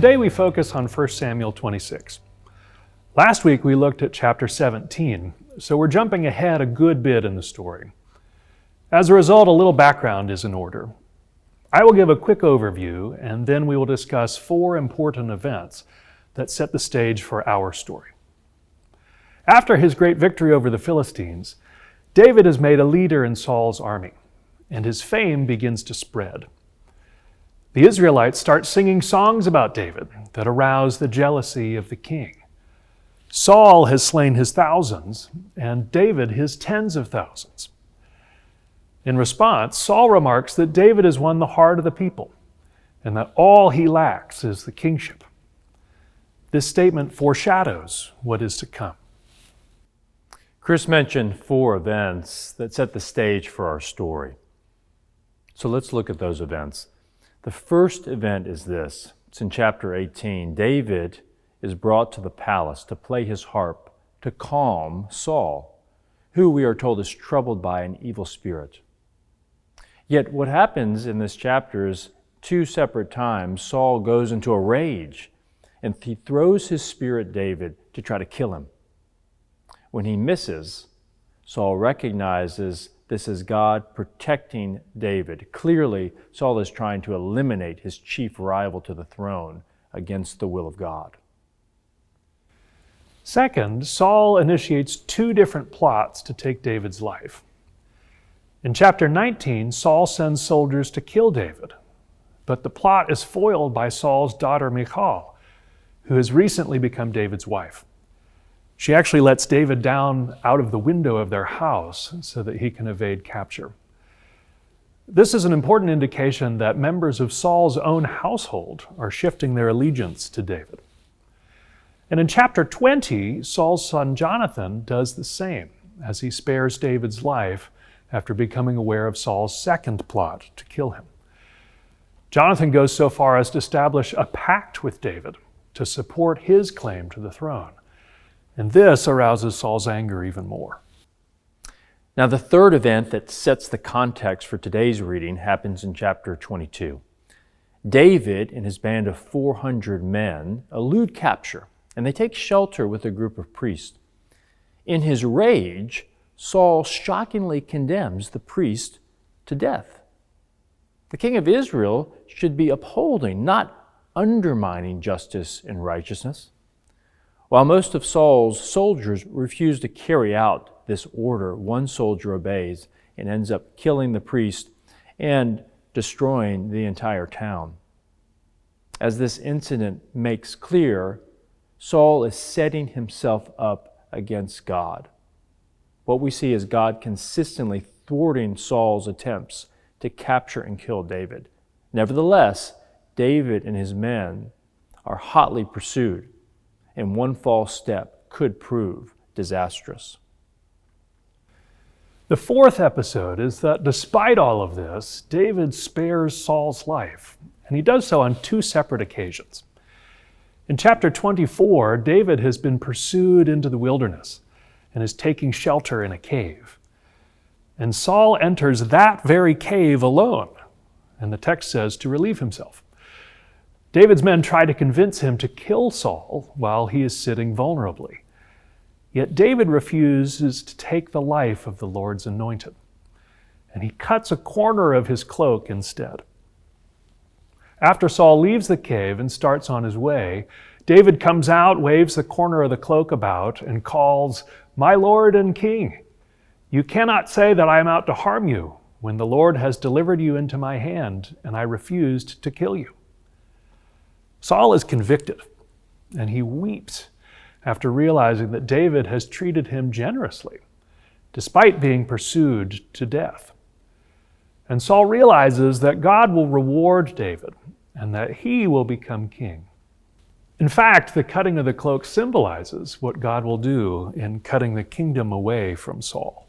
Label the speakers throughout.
Speaker 1: Today we focus on 1 Samuel 26. Last week we looked at chapter 17, so we're jumping ahead a good bit in the story. As a result, a little background is in order. I will give a quick overview, and then we will discuss 4 important events that set the stage for our story. After his great victory over the Philistines, David is made a leader in Saul's army, and his fame begins to spread. The Israelites start singing songs about David that arouse the jealousy of the king. Saul has slain his thousands, and David his tens of thousands. In response, Saul remarks that David has won the heart of the people, and that all he lacks is the kingship. This statement foreshadows what is to come.
Speaker 2: Chris mentioned 4 events that set the stage for our story. So let's look at those events. The first event is this. It's in chapter 18. David is brought to the palace to play his harp to calm Saul, who we are told is troubled by an evil spirit. Yet what happens in this chapter is 2 separate times Saul goes into a rage and he throws his spear at David to try to kill him. When he misses, Saul recognizes this is God protecting David. Clearly, Saul is trying to eliminate his chief rival to the throne against the will of God.
Speaker 1: Second, Saul initiates 2 different plots to take David's life. In chapter 19, Saul sends soldiers to kill David, but the plot is foiled by Saul's daughter Michal, who has recently become David's wife. She actually lets David down out of the window of their house so that he can evade capture. This is an important indication that members of Saul's own household are shifting their allegiance to David. And in chapter 20, Saul's son Jonathan does the same as he spares David's life after becoming aware of Saul's second plot to kill him. Jonathan goes so far as to establish a pact with David to support his claim to the throne. And this arouses Saul's anger even more.
Speaker 2: Now, the third event that sets the context for today's reading happens in chapter 22. David and his band of 400 men elude capture, and they take shelter with a group of priests. In his rage, Saul shockingly condemns the priest to death. The king of Israel should be upholding, not undermining justice and righteousness. While most of Saul's soldiers refuse to carry out this order, one soldier obeys and ends up killing the priest and destroying the entire town. As this incident makes clear, Saul is setting himself up against God. What we see is God consistently thwarting Saul's attempts to capture and kill David. Nevertheless, David and his men are hotly pursued, and one false step could prove disastrous.
Speaker 1: The fourth episode is that despite all of this, David spares Saul's life, and he does so on 2 separate occasions. In chapter 24, David has been pursued into the wilderness and is taking shelter in a cave. And Saul enters that very cave alone, and the text says to relieve himself. David's men try to convince him to kill Saul while he is sitting vulnerably. Yet David refuses to take the life of the Lord's anointed, and he cuts a corner of his cloak instead. After Saul leaves the cave and starts on his way, David comes out, waves the corner of the cloak about, and calls, "My Lord and King, you cannot say that I am out to harm you when the Lord has delivered you into my hand and I refused to kill you." Saul is convicted, and he weeps after realizing that David has treated him generously, despite being pursued to death. And Saul realizes that God will reward David and that he will become king. In fact, the cutting of the cloak symbolizes what God will do in cutting the kingdom away from Saul.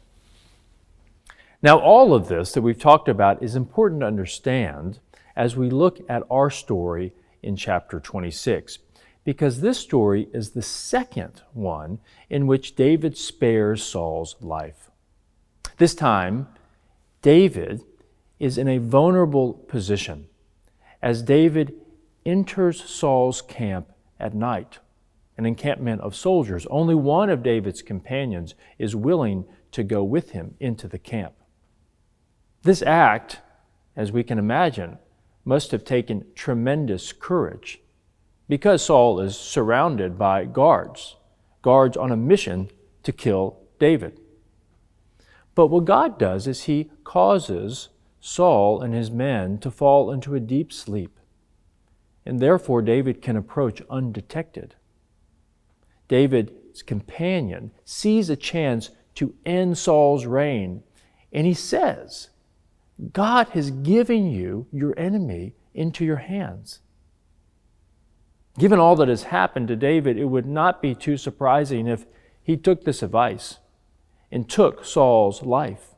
Speaker 2: Now, all of this that we've talked about is important to understand as we look at our story in chapter 26, because this story is the second one in which David spares Saul's life. This time, David is in a vulnerable position, as David enters Saul's camp at night, an encampment of soldiers. Only one of David's companions is willing to go with him into the camp. This act, as we can imagine, must have taken tremendous courage because Saul is surrounded by guards on a mission to kill David. But what God does is He causes Saul and his men to fall into a deep sleep, and therefore David can approach undetected. David's companion sees a chance to end Saul's reign, and he says, God has given you your enemy into your hands. Given all that has happened to David, it would not be too surprising if he took this advice and took Saul's life.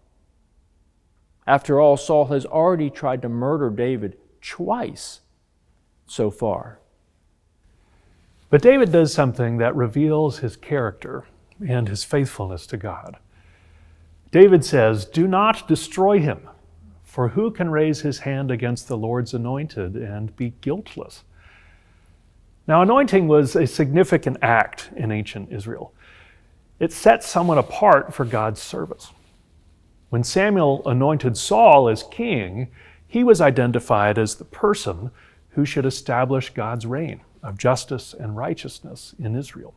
Speaker 2: After all, Saul has already tried to murder David twice so far.
Speaker 1: But David does something that reveals his character and his faithfulness to God. David says, "Do not destroy him, for who can raise his hand against the Lord's anointed and be guiltless?" Now, anointing was a significant act in ancient Israel. It set someone apart for God's service. When Samuel anointed Saul as king, he was identified as the person who should establish God's reign of justice and righteousness in Israel.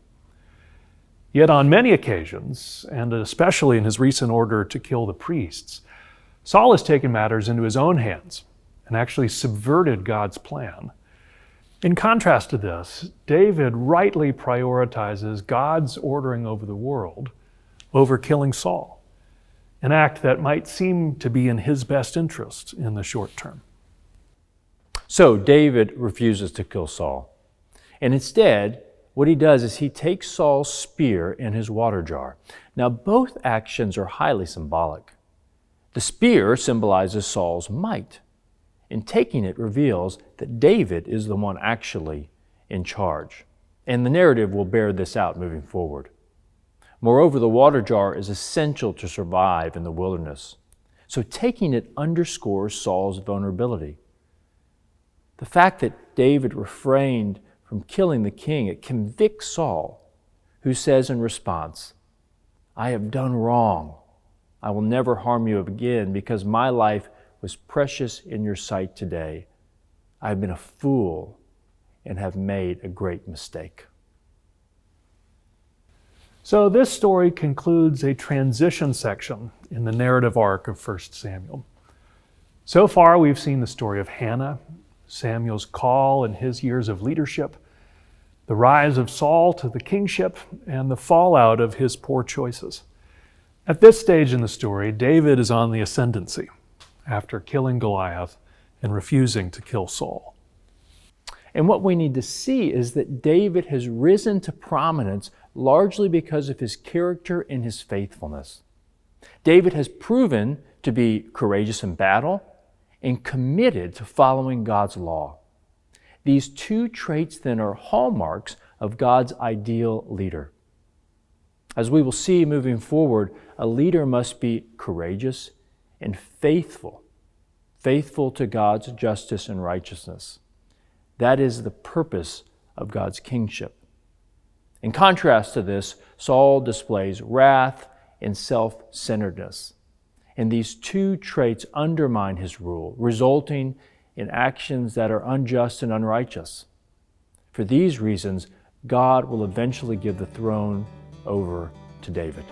Speaker 1: Yet on many occasions, and especially in his recent order to kill the priests, Saul has taken matters into his own hands and actually subverted God's plan. In contrast to this, David rightly prioritizes God's ordering over the world over killing Saul, an act that might seem to be in his best interest in the short term.
Speaker 2: So David refuses to kill Saul. And instead, what he does is he takes Saul's spear in his water jar. Now, both actions are highly symbolic. The spear symbolizes Saul's might, and taking it reveals that David is the one actually in charge. And the narrative will bear this out moving forward. Moreover, the water jar is essential to survive in the wilderness. So taking it underscores Saul's vulnerability. The fact that David refrained from killing the king, it convicts Saul, who says in response, "I have done wrong. I will never harm you again because my life was precious in your sight today. I have been a fool and have made a great mistake."
Speaker 1: So this story concludes a transition section in the narrative arc of 1 Samuel. So far, we've seen the story of Hannah, Samuel's call and his years of leadership, the rise of Saul to the kingship, and the fallout of his poor choices. At this stage in the story, David is on the ascendancy after killing Goliath and refusing to kill Saul.
Speaker 2: And what we need to see is that David has risen to prominence largely because of his character and his faithfulness. David has proven to be courageous in battle and committed to following God's law. These two traits then are hallmarks of God's ideal leader. As we will see moving forward, a leader must be courageous and faithful to God's justice and righteousness. That is the purpose of God's kingship. In contrast to this, Saul displays wrath and self-centeredness. And these two traits undermine his rule, resulting in actions that are unjust and unrighteous. For these reasons, God will eventually give the throne over to David.